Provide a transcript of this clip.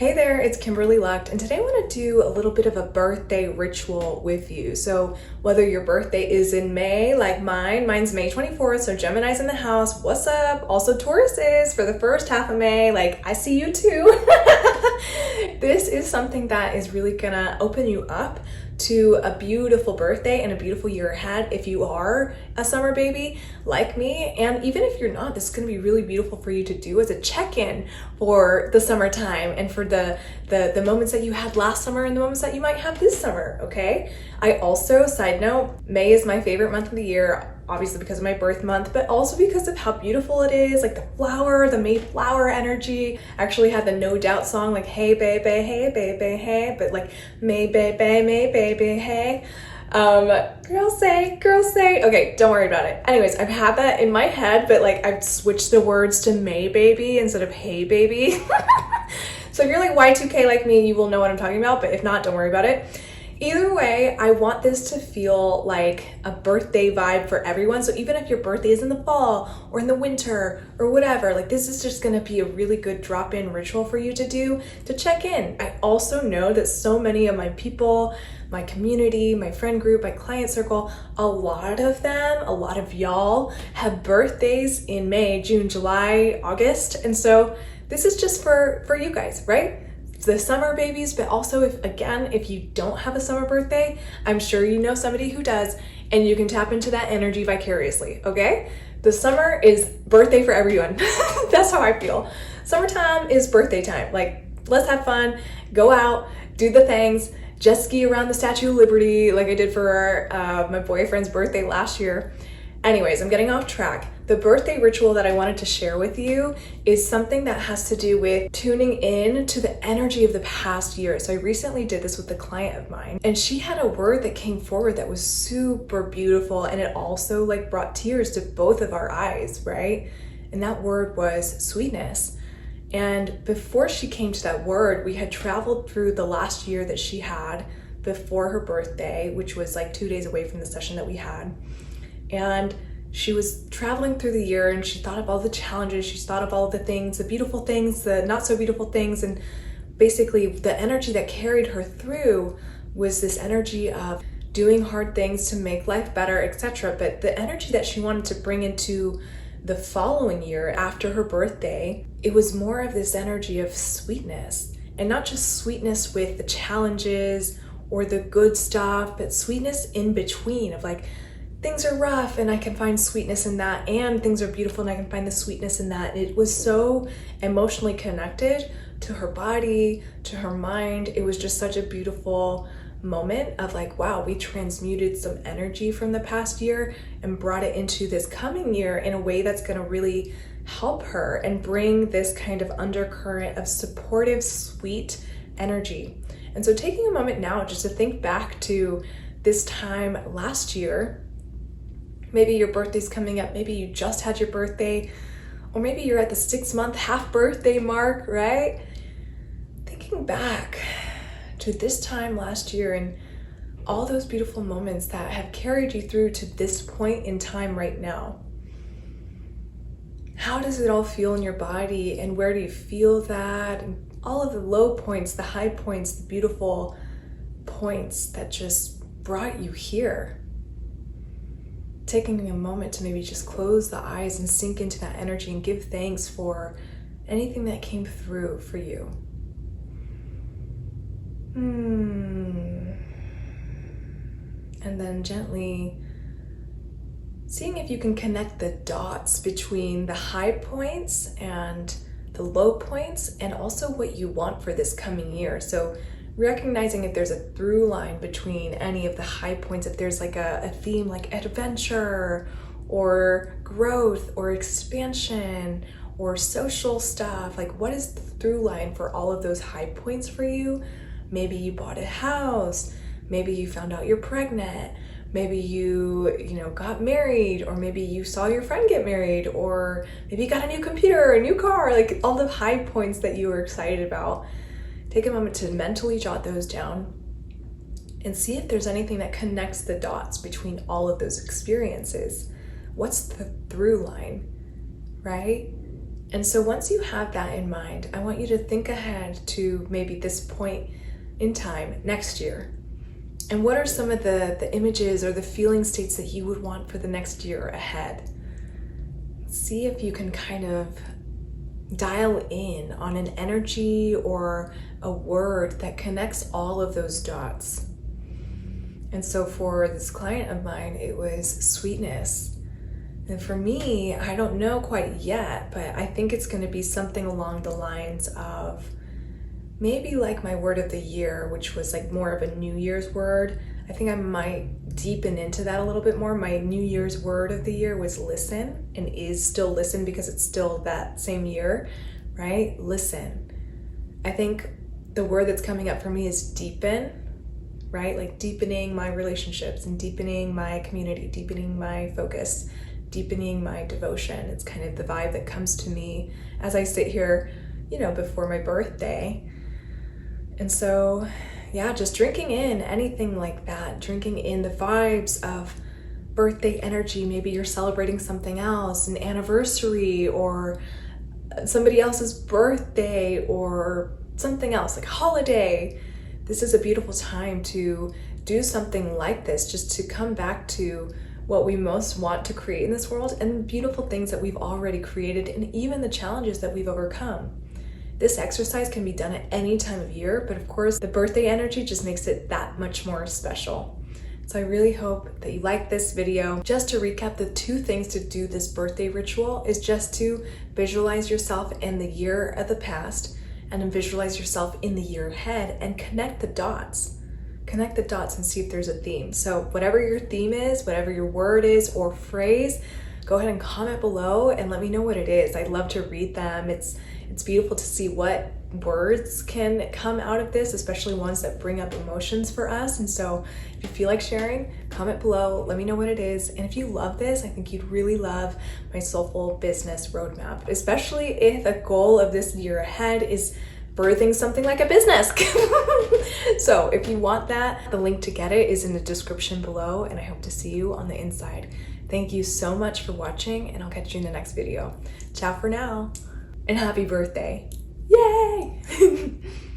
Hey there, it's Kimberly Lucht, and today I want to do a little bit of a birthday ritual with you. So whether your birthday is in May, like mine's May 24th, so Gemini's in the house, what's up? Also Taurus is for the first half of May, like I see you too. This is something that is really gonna open you up to a beautiful birthday and a beautiful year ahead if you are a summer baby like me. And even if you're not, this is going to be really beautiful for you to do as a check-in for the summertime and for the moments that you had last summer and the moments that you might have this summer, okay? I also, side note, May is my favorite month of the year, obviously because of my birth month, but also because of how beautiful it is, like the Mayflower energy. I actually had the No Doubt song, like, hey baby, hey, but like, May baby, hey. Girls say, okay, don't worry about it. Anyways, I've had that in my head, but like I've switched the words to May baby instead of hey baby. So if you're like Y2K like me, you will know what I'm talking about, but if not, don't worry about it. Either way, I want this to feel like a birthday vibe for everyone. So even if your birthday is in the fall or in the winter or whatever, like this is just gonna be a really good drop-in ritual for you to do to check in. I also know that so many of my people, my community, my friend group, my client circle, a lot of y'all have birthdays in May, June, July, August. And so this is just for you guys, right? The summer babies, but also if you don't have a summer birthday, I'm sure you know somebody who does, and you can tap into that energy vicariously, okay? The summer is birthday for everyone. That's how I feel. Summertime is birthday time. Like, let's have fun, go out, do the things, jet ski around the Statue of Liberty like I did for my boyfriend's birthday last year. Anyways, I'm getting off track. The birthday ritual that I wanted to share with you is something that has to do with tuning in to the energy of the past year. So I recently did this with a client of mine, and she had a word that came forward that was super beautiful, and it also like brought tears to both of our eyes, right? And that word was sweetness. And before she came to that word, we had traveled through the last year that she had before her birthday, which was like 2 days away from the session that we had. And she was traveling through the year, and she thought of all the challenges, she thought of all the things, the beautiful things, the not so beautiful things, and basically the energy that carried her through was this energy of doing hard things to make life better, etc. But the energy that she wanted to bring into the following year after her birthday, it was more of this energy of sweetness, and not just sweetness with the challenges or the good stuff, but sweetness in between of like, things are rough and I can find sweetness in that, and things are beautiful and I can find the sweetness in that. And it was so emotionally connected to her body, to her mind. It was just such a beautiful moment of like, wow, we transmuted some energy from the past year and brought it into this coming year in a way that's gonna really help her and bring this kind of undercurrent of supportive, sweet energy. And so taking a moment now just to think back to this time last year. Maybe your birthday's coming up, maybe you just had your birthday, or maybe you're at the 6-month half birthday mark, right? Thinking back to this time last year and all those beautiful moments that have carried you through to this point in time right now. How does it all feel in your body, and where do you feel that? And all of the low points, the high points, the beautiful points that just brought you here. Taking a moment to maybe just close the eyes and sink into that energy and give thanks for anything that came through for you. And then gently seeing if you can connect the dots between the high points and the low points, and also what you want for this coming year. So recognizing if there's a through line between any of the high points, if there's like a theme like adventure or growth or expansion or social stuff, like what is the through line for all of those high points for you? Maybe you bought a house, maybe you found out you're pregnant, maybe you got married, or maybe you saw your friend get married, or maybe you got a new computer, a new car, like all the high points that you were excited about. Take a moment to mentally jot those down and see if there's anything that connects the dots between all of those experiences. What's the through line, right? And so once you have that in mind, I want you to think ahead to maybe this point in time next year. And what are some of the images or the feeling states that you would want for the next year ahead? See if you can kind of dial in on an energy or a word that connects all of those dots. And so for this client of mine, it was sweetness. And for me, I don't know quite yet, but I think it's going to be something along the lines of maybe like my word of the year, which was like more of a New Year's word. I think I might deepen into that a little bit more. My New Year's word of the year was listen, and is still listen because it's still that same year, right? Listen. I think the word that's coming up for me is deepen, right? Like deepening my relationships and deepening my community, deepening my focus, deepening my devotion. It's kind of the vibe that comes to me as I sit here, before my birthday. And so, yeah, just drinking in anything like that, drinking in the vibes of birthday energy. Maybe you're celebrating something else, an anniversary or somebody else's birthday or something else, like holiday. This is a beautiful time to do something like this, just to come back to what we most want to create in this world and the beautiful things that we've already created and even the challenges that we've overcome. This exercise can be done at any time of year, but of course the birthday energy just makes it that much more special. So I really hope that you like this video. Just to recap, the 2 things to do this birthday ritual is just to visualize yourself in the year of the past and then visualize yourself in the year ahead and connect the dots. Connect the dots and see if there's a theme. So whatever your theme is, whatever your word is or phrase, go ahead and comment below and let me know what it is. I'd love to read them. It's beautiful to see what words can come out of this, especially ones that bring up emotions for us. And so if you feel like sharing, comment below, let me know what it is. And if you love this, I think you'd really love my Soulful Business Roadmap, especially if a goal of this year ahead is birthing something like a business. So if you want that, the link to get it is in the description below, and I hope to see you on the inside. Thank you so much for watching, and I'll catch you in the next video. Ciao for now, and happy birthday. Yay!